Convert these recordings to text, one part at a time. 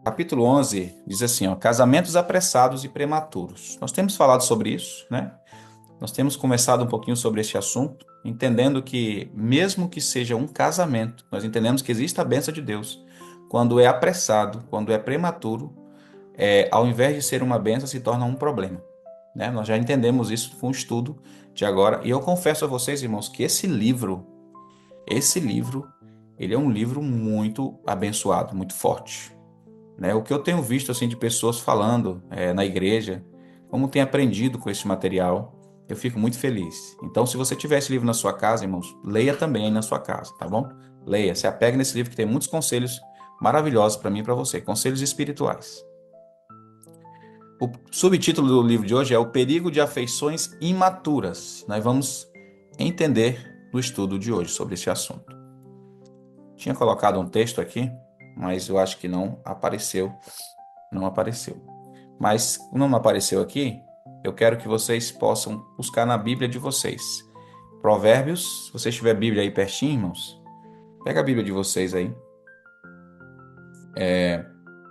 Capítulo 11 diz assim, ó, casamentos apressados e prematuros. Nós temos falado sobre isso, né? Nós temos conversado um pouquinho sobre este assunto, entendendo que, mesmo que seja um casamento, nós entendemos que existe a bênção de Deus. Quando é apressado, quando é prematuro, ao invés de ser uma bênção, se torna um problema, né? Nós já entendemos isso com o estudo de agora. E eu confesso a vocês, irmãos, que esse livro, ele é um livro muito abençoado, muito forte, né? O que eu tenho visto assim de pessoas falando na igreja, como tem aprendido com esse material, eu fico muito feliz. Então, se você tiver esse livro na sua casa, irmãos, leia também aí na sua casa, tá bom? Leia, se apegue nesse livro que tem muitos conselhos maravilhosos para mim e para você, conselhos espirituais. O subtítulo do livro de hoje é O Perigo de Afeições Imaturas. Nós vamos entender no estudo de hoje sobre esse assunto. Tinha colocado um texto aqui, mas eu acho que não apareceu. Não apareceu. Mas não apareceu aqui, eu quero que vocês possam buscar na Bíblia de vocês. Provérbios, se você tiver a Bíblia aí pertinho, irmãos, pega a Bíblia de vocês aí.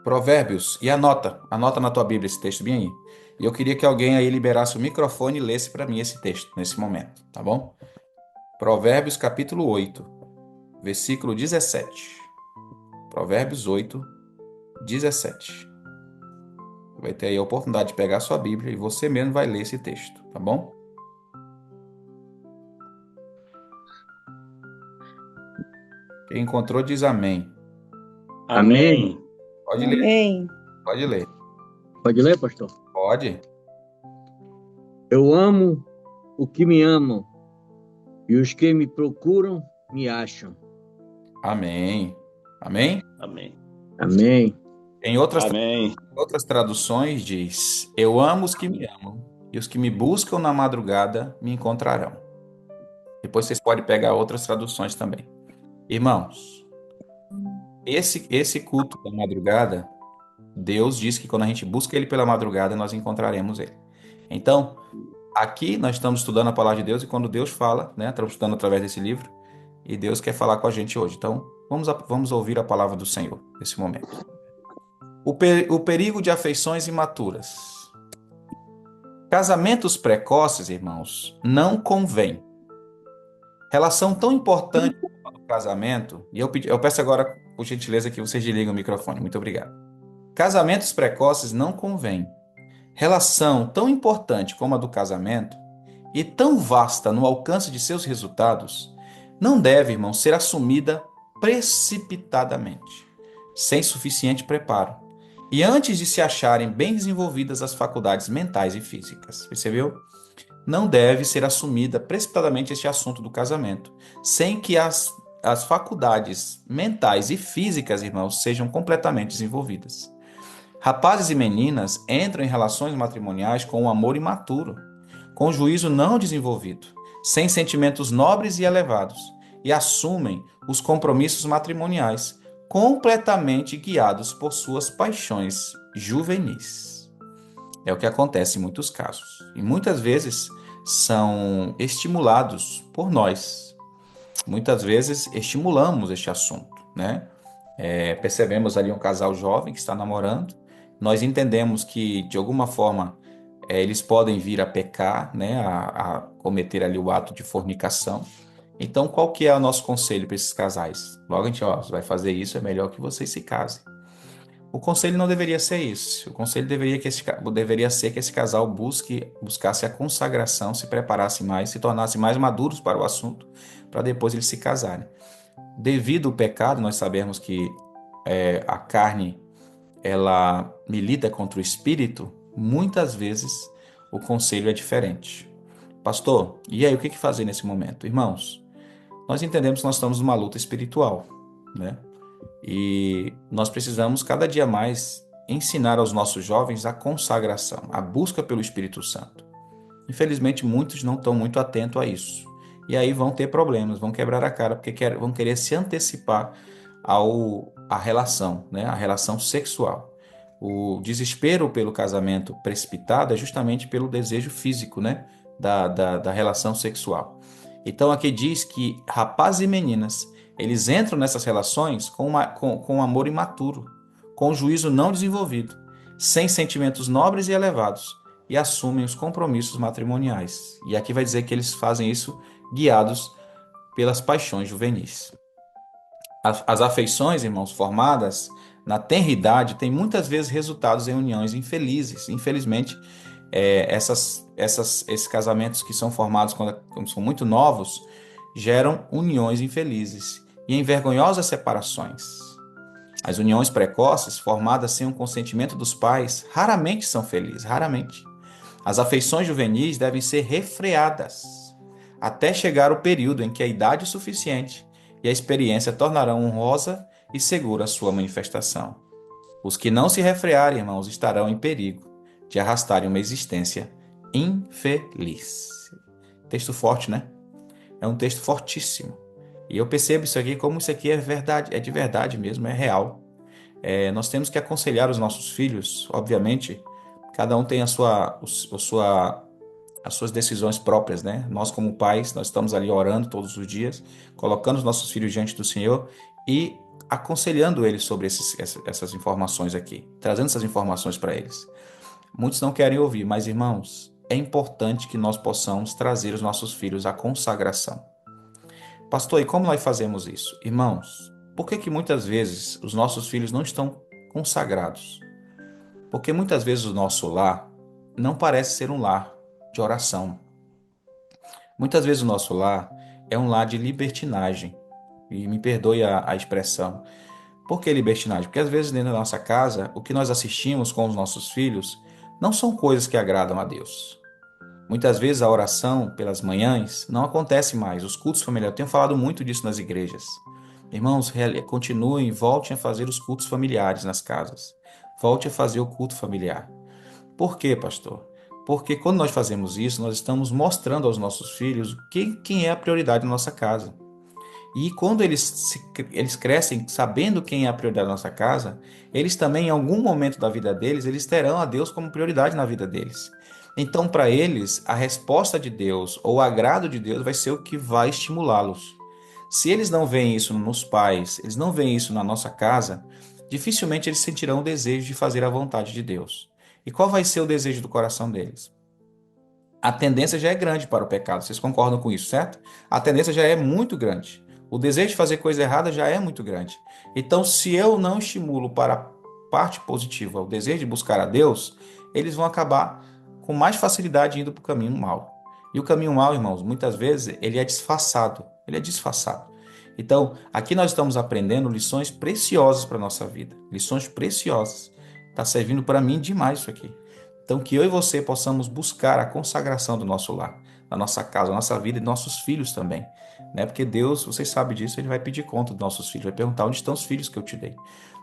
Provérbios, e anota na tua Bíblia esse texto bem aí. E eu queria que alguém aí liberasse o microfone e lesse para mim esse texto, nesse momento, tá bom? Provérbios capítulo 8, versículo 17. Provérbios 8, 17. Vai ter aí a oportunidade de pegar a sua Bíblia e você mesmo vai ler esse texto, tá bom? Quem encontrou diz amém. Amém. Pode ler, Amém. pode ler. Pode ler, pastor? Pode. Eu amo o que me amam, e os que me procuram me acham. Amém. Amém? Amém. Amém. Em Amém. outras traduções diz: Eu amo os que me amam, e os que me buscam na madrugada me encontrarão. Depois vocês podem pegar outras traduções também. Irmãos, esse culto da madrugada, Deus diz que quando a gente busca ele pela madrugada, nós encontraremos ele. Então, aqui nós estamos estudando a palavra de Deus e quando Deus fala, né, estamos estudando através desse livro, e Deus quer falar com a gente hoje. Então, vamos ouvir a palavra do Senhor nesse momento. O perigo de afeições imaturas. Casamentos precoces, irmãos, não convém. Relação tão importante como o casamento, e eu peço agora, por gentileza, que vocês desliguem o microfone. Muito obrigado. Casamentos precoces não convém. Relação tão importante como a do casamento e tão vasta no alcance de seus resultados, não deve, irmão, ser assumida precipitadamente, sem suficiente preparo, e antes de se acharem bem desenvolvidas as faculdades mentais e físicas. Percebeu? Não deve ser assumida precipitadamente este assunto do casamento, sem que as faculdades mentais e físicas, irmãos, sejam completamente desenvolvidas. Rapazes e meninas entram em relações matrimoniais com um amor imaturo, com o juízo não desenvolvido, sem sentimentos nobres e elevados, e assumem os compromissos matrimoniais completamente guiados por suas paixões juvenis. É o que acontece em muitos casos. E muitas vezes são estimulados por nós. Muitas vezes estimulamos este assunto, né? Percebemos ali um casal jovem que está namorando, nós entendemos que, de alguma forma, eles podem vir a pecar, né, a cometer ali o ato de fornicação. Então, qual que é o nosso conselho para esses casais? Logo a gente, ó, você vai fazer isso, é melhor que vocês se casem. O conselho não deveria ser isso. O conselho deveria ser que esse casal buscasse a consagração, se preparasse mais, se tornasse mais maduros para o assunto, para depois eles se casarem. Devido ao pecado, nós sabemos que a carne ela milita contra o espírito. Muitas vezes o conselho é diferente. Pastor, e aí o que fazer nesse momento? Irmãos, nós entendemos que nós estamos numa luta espiritual, né? E nós precisamos cada dia mais ensinar aos nossos jovens a consagração, a busca pelo Espírito Santo. Infelizmente, muitos não estão muito atentos a isso. E aí vão ter problemas, vão quebrar a cara, porque vão querer se antecipar à relação, né? A relação sexual. O desespero pelo casamento precipitado é justamente pelo desejo físico, né? Da relação sexual. Então, aqui diz que rapazes e meninas, eles entram nessas relações com um amor imaturo, com juízo não desenvolvido, sem sentimentos nobres e elevados, e assumem os compromissos matrimoniais. E aqui vai dizer que eles fazem isso guiados pelas paixões juvenis. As afeições, irmãos, formadas na tenridade têm muitas vezes resultados em uniões infelizes. Infelizmente, esses casamentos que são formados quando são muito novos geram uniões infelizes e em vergonhosas separações. As uniões precoces, formadas sem o consentimento dos pais, raramente são felizes, raramente. As afeições juvenis devem ser refreadas até chegar o período em que a idade é suficiente e a experiência tornarão honrosa e segura a sua manifestação. Os que não se refrearem, irmãos, estarão em perigo de arrastarem uma existência infeliz. Texto forte, né? É um texto fortíssimo. E eu percebo isso aqui como isso aqui é verdade, é de verdade mesmo, é real. Nós temos que aconselhar os nossos filhos, obviamente, cada um tem as suas decisões próprias, né? Nós, como pais, nós estamos ali orando todos os dias, colocando os nossos filhos diante do Senhor e aconselhando eles sobre essas informações aqui, trazendo essas informações para eles. Muitos não querem ouvir, mas, irmãos, é importante que nós possamos trazer os nossos filhos à consagração. Pastor, e como nós fazemos isso? Irmãos, por que muitas vezes os nossos filhos não estão consagrados? Porque muitas vezes o nosso lar não parece ser um lar de oração. Muitas vezes o nosso lar é um lar de libertinagem. E me perdoe a expressão. Por que libertinagem? Porque às vezes dentro da nossa casa, o que nós assistimos com os nossos filhos não são coisas que agradam a Deus. Muitas vezes a oração pelas manhãs não acontece mais. Os cultos familiares, eu tenho falado muito disso nas igrejas. Irmãos, continuem, voltem a fazer os cultos familiares nas casas. Volte a fazer o culto familiar. Por quê, pastor? Porque quando nós fazemos isso, nós estamos mostrando aos nossos filhos quem é a prioridade da nossa casa. E quando eles crescem sabendo quem é a prioridade da nossa casa, eles também, em algum momento da vida deles, eles terão a Deus como prioridade na vida deles. Então, para eles, a resposta de Deus ou o agrado de Deus vai ser o que vai estimulá-los. Se eles não veem isso nos pais, eles não veem isso na nossa casa, dificilmente eles sentirão o desejo de fazer a vontade de Deus. E qual vai ser o desejo do coração deles? A tendência já é grande para o pecado. Vocês concordam com isso, certo? A tendência já é muito grande. O desejo de fazer coisa errada já é muito grande. Então, se eu não estimulo para a parte positiva, o desejo de buscar a Deus, eles vão acabar com mais facilidade indo para o caminho mal. E o caminho mal, irmãos, muitas vezes ele é disfarçado. Ele é disfarçado. Então, aqui nós estamos aprendendo lições preciosas para a nossa vida. Lições preciosas. Está servindo para mim demais isso aqui. Então, que eu e você possamos buscar a consagração do nosso lar, da nossa casa, da nossa vida e dos nossos filhos também. Né? Porque Deus, vocês sabem disso, Ele vai pedir conta dos nossos filhos, vai perguntar onde estão os filhos que eu te dei.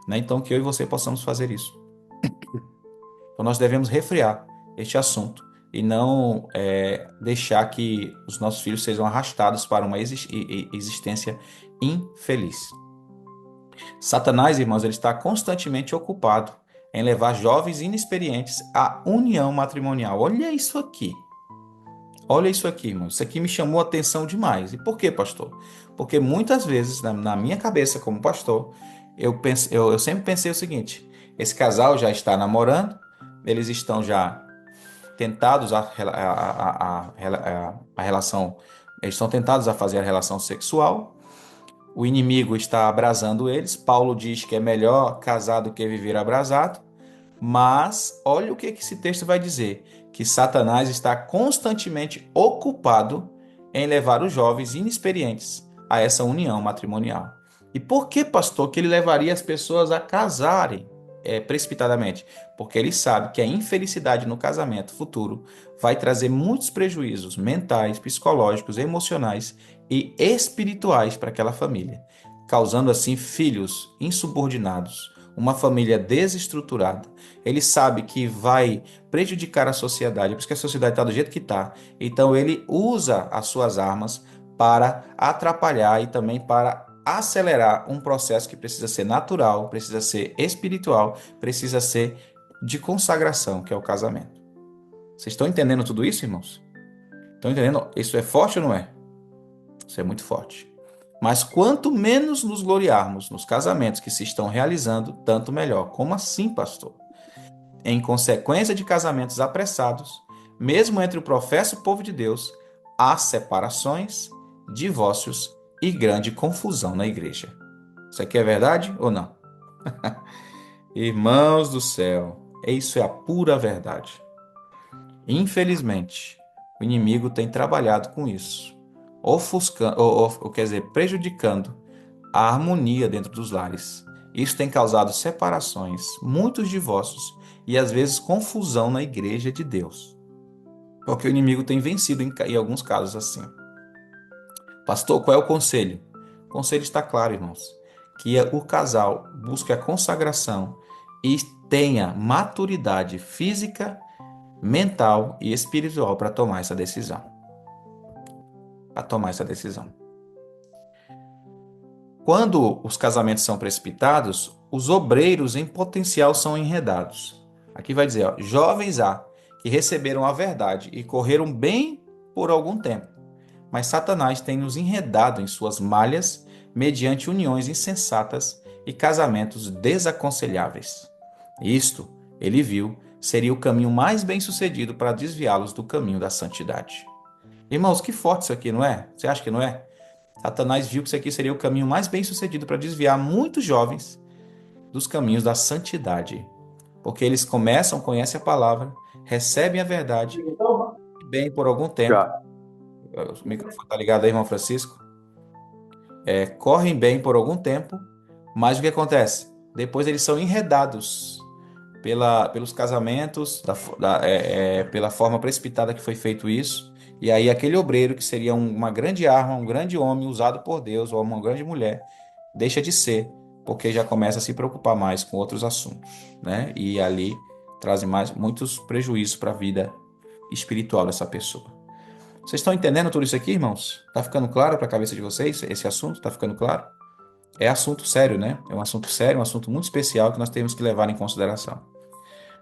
Né? Então, que eu e você possamos fazer isso. Então, nós devemos refrear este assunto e não deixar que os nossos filhos sejam arrastados para uma existência infeliz. Satanás, irmãos, ele está constantemente ocupado em levar jovens inexperientes à união matrimonial. Olha isso aqui. Olha isso aqui, irmão. Isso aqui me chamou a atenção demais. E por quê, pastor? Porque muitas vezes, na minha cabeça como pastor, eu sempre pensei o seguinte: esse casal já está namorando, eles estão já tentados a relação, eles estão tentados a fazer a relação sexual. O inimigo está abrasando eles. Paulo diz que é melhor casar do que viver abrasado. Mas olha o que esse texto vai dizer: que Satanás está constantemente ocupado em levar os jovens inexperientes a essa união matrimonial. E por que, pastor, que ele levaria as pessoas a casarem precipitadamente? Porque ele sabe que a infelicidade no casamento futuro vai trazer muitos prejuízos mentais, psicológicos, emocionais e espirituais para aquela família, causando assim filhos insubordinados, uma família desestruturada. Ele sabe que vai prejudicar a sociedade, por isso que a sociedade está do jeito que está. Então ele usa as suas armas para atrapalhar e também para acelerar um processo que precisa ser natural, precisa ser espiritual, precisa ser de consagração, que é o casamento. Vocês estão entendendo tudo isso, irmãos? Estão entendendo? Isso é forte ou não é? Isso é muito forte. Mas quanto menos nos gloriarmos nos casamentos que se estão realizando, tanto melhor. Como assim, pastor? Em consequência de casamentos apressados, mesmo entre o professo povo de Deus, há separações, divórcios e grande confusão na igreja. Isso aqui é verdade ou não? Irmãos do céu, isso é a pura verdade. Infelizmente, o inimigo tem trabalhado com isso, ofuscando, quer dizer, prejudicando a harmonia dentro dos lares. Isso tem causado separações, muitos divórcios e às vezes confusão na igreja de Deus. Porque o inimigo tem vencido em alguns casos assim. Pastor, qual é o conselho? O conselho está claro, irmãos, que o casal busque a consagração e tenha maturidade física, mental e espiritual para tomar essa decisão. Para tomar essa decisão. Quando os casamentos são precipitados, os obreiros em potencial são enredados. Aqui vai dizer, ó, jovens há que receberam a verdade e correram bem por algum tempo, mas Satanás tem nos enredado em suas malhas mediante uniões insensatas e casamentos desaconselháveis. Isto, ele viu, seria o caminho mais bem-sucedido para desviá-los do caminho da santidade. Irmãos, que forte isso aqui, não é? Você acha que não é? Satanás viu que isso aqui seria o caminho mais bem-sucedido para desviar muitos jovens dos caminhos da santidade. Porque eles começam, conhecem a palavra, recebem a verdade, e bem por algum tempo. Já. O microfone está ligado aí, irmão Francisco? Correm bem por algum tempo, mas o que acontece? Depois eles são enredados pelos casamentos, pela forma precipitada que foi feito isso. E aí aquele obreiro que seria uma grande arma, um grande homem usado por Deus, ou uma grande mulher, deixa de ser, porque já começa a se preocupar mais com outros assuntos, né? E ali trazem muitos prejuízos para a vida espiritual dessa pessoa. Vocês estão entendendo tudo isso aqui, irmãos? Tá ficando claro para a cabeça de vocês esse assunto? Tá ficando claro? É assunto sério, né? É um assunto sério, um assunto muito especial que nós temos que levar em consideração.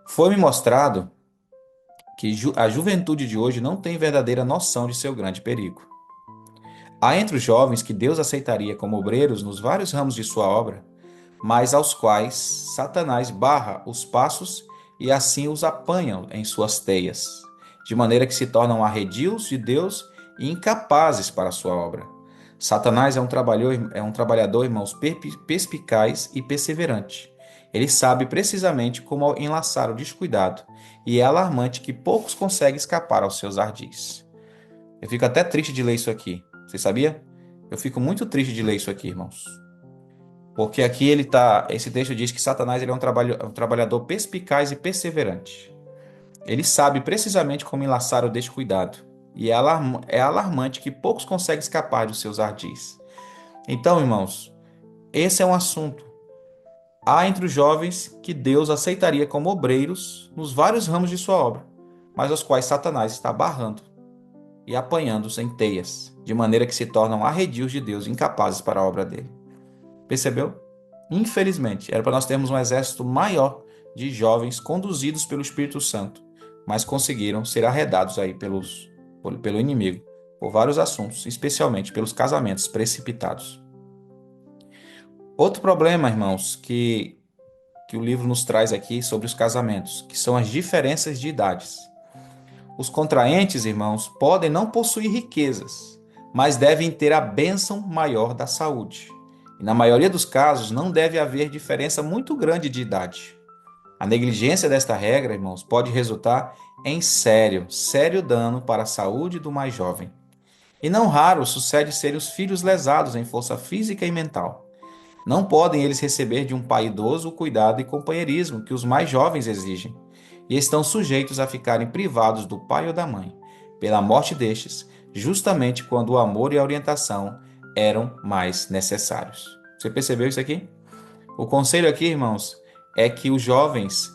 Foi-me mostrado que a juventude de hoje não tem verdadeira noção de seu grande perigo. Há entre os jovens que Deus aceitaria como obreiros nos vários ramos de sua obra, mas aos quais Satanás barra os passos e assim os apanha em suas teias, de maneira que se tornam arredios de Deus e incapazes para a sua obra. Satanás é um trabalhador, irmãos, perspicaz e perseverante. Ele sabe precisamente como enlaçar o descuidado, e é alarmante que poucos conseguem escapar aos seus ardis. Eu fico até triste de ler isso aqui. Você sabia? Eu fico muito triste de ler isso aqui, irmãos. Porque aqui esse texto diz que Satanás ele é um trabalhador perspicaz e perseverante. Ele sabe precisamente como enlaçar o descuidado. E é alarmante que poucos conseguem escapar dos seus ardis. Então, irmãos, esse é um assunto. Há entre os jovens que Deus aceitaria como obreiros nos vários ramos de sua obra, mas aos quais Satanás está barrando e apanhando-os em teias, de maneira que se tornam arredios de Deus, incapazes para a obra dele. Percebeu? Infelizmente, era para nós termos um exército maior de jovens conduzidos pelo Espírito Santo, mas conseguiram ser arredados aí pelo inimigo por vários assuntos, especialmente pelos casamentos precipitados. Outro problema, irmãos, que o livro nos traz aqui sobre os casamentos, que são as diferenças de idades. Os contraentes, irmãos, podem não possuir riquezas, mas devem ter a bênção maior da saúde. E na maioria dos casos, não deve haver diferença muito grande de idade. A negligência desta regra, irmãos, pode resultar em sério dano para a saúde do mais jovem. E não raro sucede serem os filhos lesados em força física e mental. Não podem eles receber de um pai idoso o cuidado e companheirismo que os mais jovens exigem, e estão sujeitos a ficarem privados do pai ou da mãe, pela morte destes, justamente quando o amor e a orientação eram mais necessários. Você percebeu isso aqui? O conselho aqui, irmãos, é que os jovens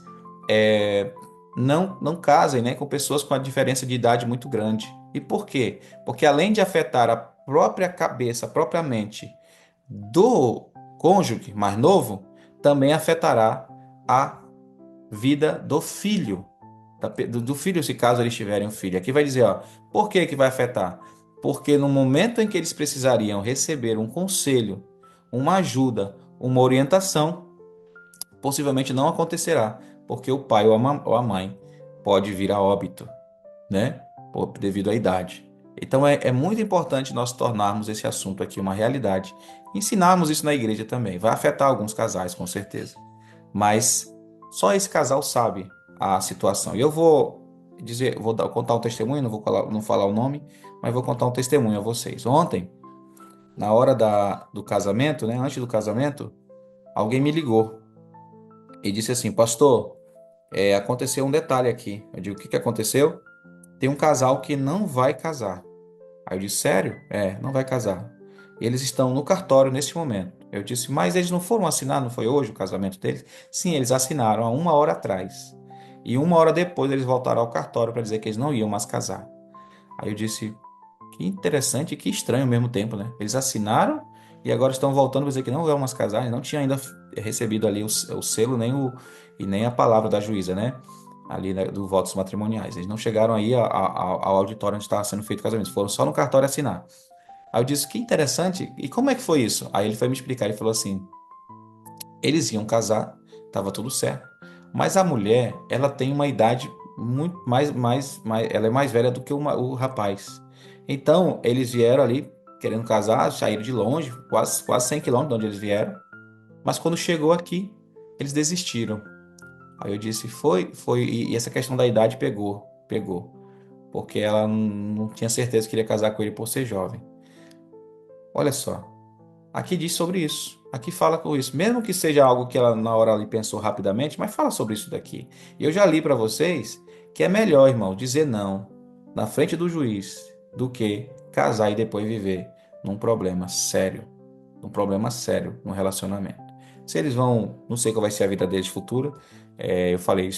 não casem, né, com pessoas com a diferença de idade muito grande. E por quê? Porque além de afetar a própria cabeça, a própria mente do cônjuge mais novo, também afetará a vida do filho, do filho, se caso eles tiverem um filho. Aqui vai dizer, ó, por que vai afetar? porque no momento em que eles precisariam receber um conselho, uma ajuda, uma orientação, possivelmente não acontecerá, porque o pai ou a mãe pode vir a óbito, né? Devido à idade. Então é muito importante nós tornarmos esse assunto aqui uma realidade. Ensinarmos isso na igreja também. Vai afetar alguns casais, com certeza. Mas só esse casal sabe a situação. E eu vou dizer, contar um testemunho, não falar o nome, mas vou contar um testemunho a vocês. Ontem, na hora do casamento, né, antes do casamento, alguém me ligou e disse assim: Pastor, aconteceu um detalhe aqui. Eu digo: O que que aconteceu? Tem um casal que não vai casar. Aí eu disse: Sério? Não vai casar. Eles estão no cartório neste momento. Eu disse: Mas eles não foram assinar, não foi hoje o casamento deles? Sim, eles assinaram há 1 hora atrás. E 1 hora depois eles voltaram ao cartório para dizer que eles não iam mais casar. Aí eu disse: Que interessante e que estranho ao mesmo tempo, né? Eles assinaram e agora estão voltando para dizer que não vão mais casar. Eles não tinham ainda recebido ali o selo e nem a palavra da juíza, né? Ali, né, do votos matrimoniais. Eles não chegaram aí ao auditório onde estava sendo feito o casamento. Foram só no cartório assinar. Aí eu disse: Que interessante. E como é que foi isso? Aí ele foi me explicar. Ele falou assim: Eles iam casar, estava tudo certo. Mas a mulher, ela tem uma idade muito ela é mais velha do que o rapaz. Então, eles vieram ali querendo casar, saíram de longe, quase 100 quilômetros de onde eles vieram. Mas quando chegou aqui, eles desistiram. Aí eu disse: Foi, e essa questão da idade pegou. Porque ela não tinha certeza que queria casar com ele por ser jovem. Olha só. Aqui diz sobre isso. Aqui fala com isso. Mesmo que seja algo que ela na hora ali pensou rapidamente, mas fala sobre isso daqui. E eu já li para vocês que é melhor, irmão, dizer não na frente do juiz do que casar e depois viver num problema sério. Num problema sério no relacionamento. Se eles vão, não sei qual vai ser a vida deles futura. Eu falei,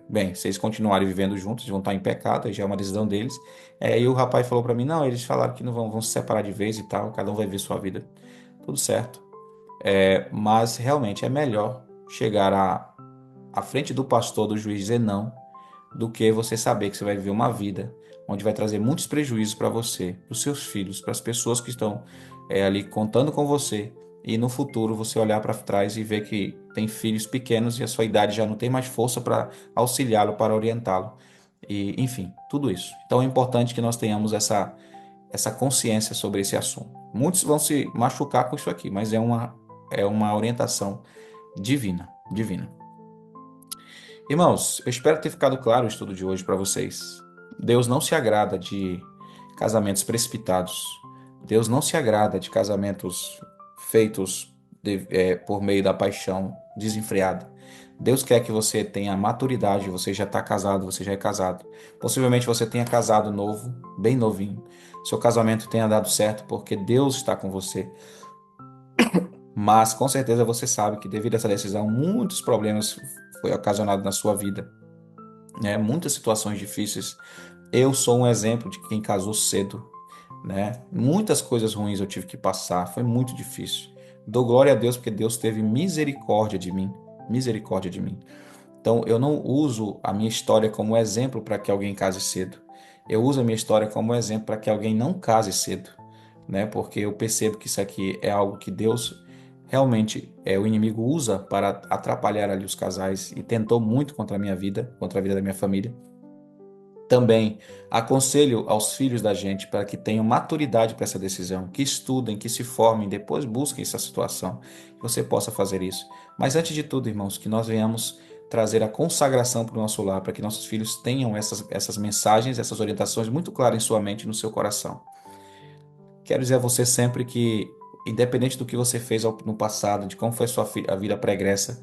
bem, se eles continuarem vivendo juntos, eles vão estar em pecado, aí já é uma decisão deles. E o rapaz falou para mim: Não, eles falaram que não vão se separar de vez e tal, cada um vai ver sua vida. Tudo certo. Mas realmente é melhor chegar à frente do pastor, do juiz, e dizer não, do que você saber que você vai viver uma vida onde vai trazer muitos prejuízos para você, para os seus filhos, para as pessoas que estão ali contando com você, e no futuro você olhar para trás e ver que tem filhos pequenos e a sua idade já não tem mais força para auxiliá-lo, para orientá-lo. E, enfim, tudo isso. Então é importante que nós tenhamos essa consciência sobre esse assunto. Muitos vão se machucar com isso aqui, mas é uma orientação divina, divina. Irmãos, eu espero ter ficado claro o estudo de hoje para vocês. Deus não se agrada de casamentos precipitados. Deus não se agrada de casamentos feitos por meio da paixão desenfreada. Deus quer que você tenha maturidade, você já está casado, você já é casado. Possivelmente você tenha casado novo, bem novinho. Seu casamento tenha dado certo porque Deus está com você. Mas com certeza você sabe que devido a essa decisão, muitos problemas foi ocasionado na sua vida, né? Muitas situações difíceis. Eu sou um exemplo de quem casou cedo, né? Muitas coisas ruins eu tive que passar, foi muito difícil. Dou glória a Deus porque Deus teve misericórdia de mim, misericórdia de mim. Então eu não uso a minha história como exemplo para que alguém case cedo. Eu uso a minha história como exemplo para que alguém não case cedo, né? Porque eu percebo que isso aqui é algo que Deus realmente o inimigo usa para atrapalhar ali os casais e tentou muito contra a minha vida, contra a vida da minha família. Também aconselho aos filhos da gente para que tenham maturidade para essa decisão, que estudem, que se formem, depois busquem essa situação, que você possa fazer isso. Mas antes de tudo, irmãos, que nós venhamos trazer a consagração para o nosso lar, para que nossos filhos tenham essas mensagens, essas orientações muito claras em sua mente e no seu coração. Quero dizer a você sempre que, independente do que você fez no passado, de como foi a vida pregressa,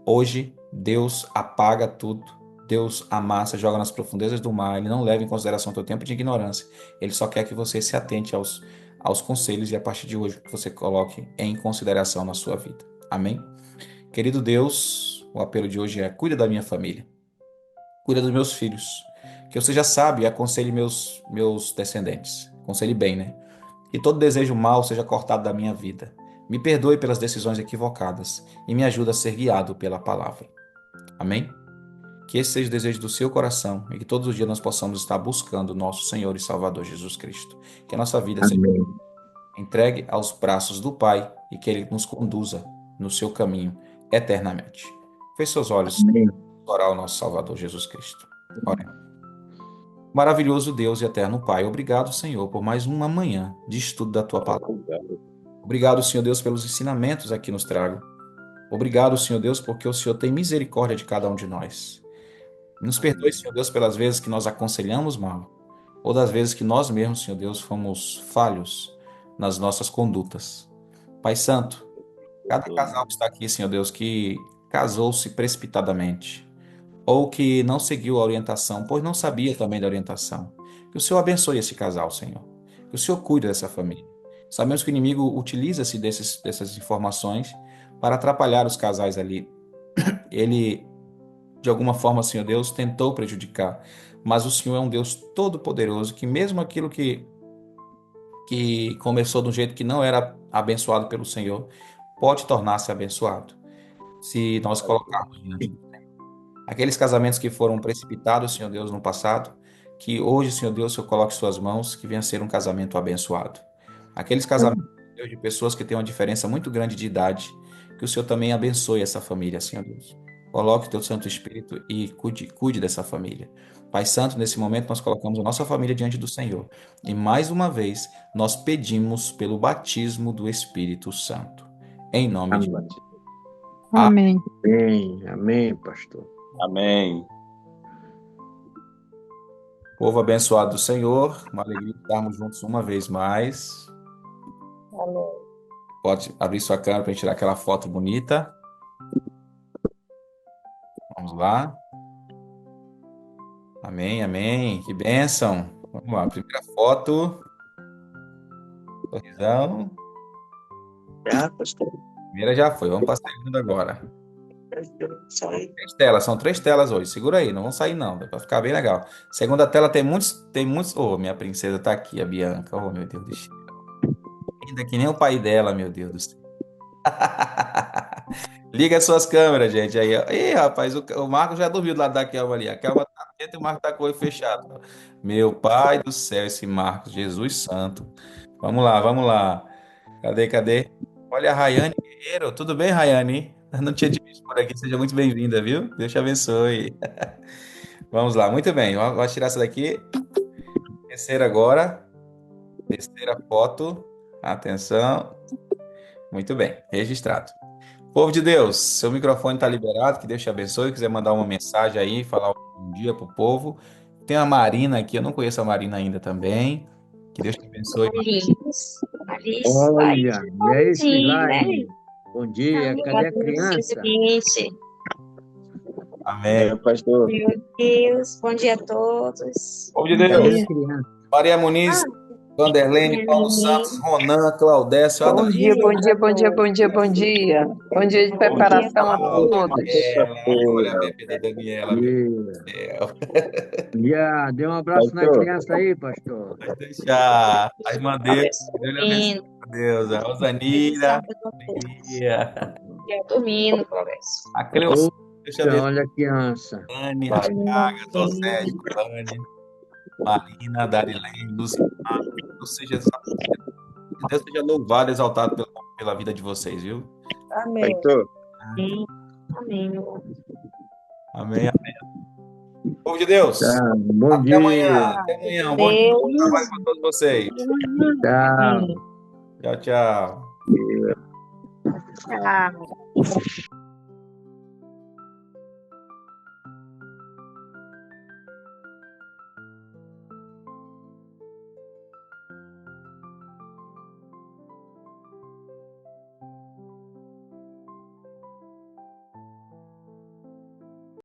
hoje Deus apaga tudo. Deus amassa, joga nas profundezas do mar. Ele não leva em consideração o teu tempo de ignorância. Ele só quer que você se atente aos conselhos e a partir de hoje que você coloque em consideração na sua vida. Amém? Querido Deus, o apelo de hoje é: cuida da minha família, cuida dos meus filhos, que eu seja sábio e aconselhe meus descendentes. Aconselhe bem, né? Que todo desejo mau seja cortado da minha vida. Me perdoe pelas decisões equivocadas e me ajude a ser guiado pela palavra. Amém? Que esse seja o desejo do seu coração e que todos os dias nós possamos estar buscando o nosso Senhor e Salvador Jesus Cristo. Que a nossa vida seja Amém. entregue aos braços do Pai e que Ele nos conduza no seu caminho eternamente. Feche seus olhos, Amém. orar ao nosso Salvador Jesus Cristo. Ore. Maravilhoso Deus e eterno Pai, obrigado, Senhor, por mais uma manhã de estudo da Tua palavra. Obrigado, Senhor Deus, pelos ensinamentos aqui nos trago. Obrigado, Senhor Deus, porque o Senhor tem misericórdia de cada um de nós. Nos perdoe, Senhor Deus, pelas vezes que nós aconselhamos mal, ou das vezes que nós mesmos, Senhor Deus, fomos falhos nas nossas condutas. Pai Santo, cada casal que está aqui, Senhor Deus, que casou-se precipitadamente, ou que não seguiu a orientação, pois não sabia também da orientação. Que o Senhor abençoe esse casal, Senhor. Que o Senhor cuide dessa família. Sabemos que o inimigo utiliza-se dessas informações para atrapalhar os casais ali. Ele, de alguma forma, Senhor Deus, tentou prejudicar. Mas o Senhor é um Deus todo-poderoso, que mesmo aquilo que começou de um jeito que não era abençoado pelo Senhor, pode tornar-se abençoado. Se nós colocarmos diante do Senhor. Aqueles casamentos que foram precipitados, Senhor Deus, no passado, que hoje, Senhor Deus, o Senhor coloque em suas mãos, que venha a ser um casamento abençoado. Aqueles casamentos, Senhor Deus, de pessoas que têm uma diferença muito grande de idade, que o Senhor também abençoe essa família, Senhor Deus. Coloque o teu Santo Espírito e cuide dessa família. Pai Santo, nesse momento nós colocamos a nossa família diante do Senhor. E mais uma vez, nós pedimos pelo batismo do Espírito Santo. Em nome de Amém. Amém. Amém. Amém, pastor. Amém. Povo abençoado do Senhor, uma alegria estarmos juntos uma vez mais. Amém. Pode abrir sua câmera para tirar aquela foto bonita. Vamos lá. Amém, amém. Que bênção. Vamos lá, primeira foto. Sorrisão. Já, pastor. Primeira já foi. Vamos para a segunda agora. Sai. Três telas, são três telas hoje. Segura aí, não vão sair não, vai ficar bem legal. Segunda tela tem muitos. Oh, minha princesa tá aqui, a Bianca. Oh, meu Deus do céu. Ainda que nem o pai dela, meu Deus do céu. Liga as suas câmeras, gente. Aí, ó. Ih, rapaz, o Marco já dormiu do lado da Kelma ali. A Kelma tá quieta e o Marco tá com o olho fechado. Ó. Meu pai do céu, esse Marcos, Jesus Santo. Vamos lá, vamos lá. Cadê? Olha a Rayane Guerreiro. Tudo bem, Rayane? Eu não tinha te visto por aqui. Seja muito bem-vinda, viu? Deus te abençoe. Vamos lá, muito bem. Vamos tirar essa daqui. Terceira agora. Terceira foto. Atenção. Muito bem, registrado. Povo de Deus, seu microfone está liberado, que Deus te abençoe. Quiser mandar uma mensagem aí, falar um dia para o povo. Tem a Marina aqui, eu não conheço a Marina ainda também. Que Deus te abençoe. Alice, Olha, e aí, né? Silane? Bom dia. Cadê a criança? Amém. Pastor. Meu Deus, bom dia a todos. Povo de Cadê Deus, a criança? Maria Muniz, Vanderlene, Paulo Santos, Ronan, Claudécio, Bom dia, bom dia, bom dia, bom dia, bom dia. Bom dia de preparação a todos. Olha a bebê da Daniela, meu Deus do céu. Já, dê um abraço na Pastor. criança aí, pastor. Pode deixar. A irmã Deus, Deus lhe abençoe, Deus. A Rosanira, Maria, Dormindo, Progresso. a Cleocine, Deus te Então, abençoe. olha a criança. Anne, a Chaga, José, Giovanni, Marina, Darilene, Luciana, Deus seja louvado, exaltado pela vida de vocês, viu? Amém. Pastor. Amém, meu amor. Amém, amém. Povo de Deus, Tá, bom até dia. amanhã, até amanhã. Um bom dia, bom trabalho para todos vocês. Tchau. Tchau, tchau. Tchau.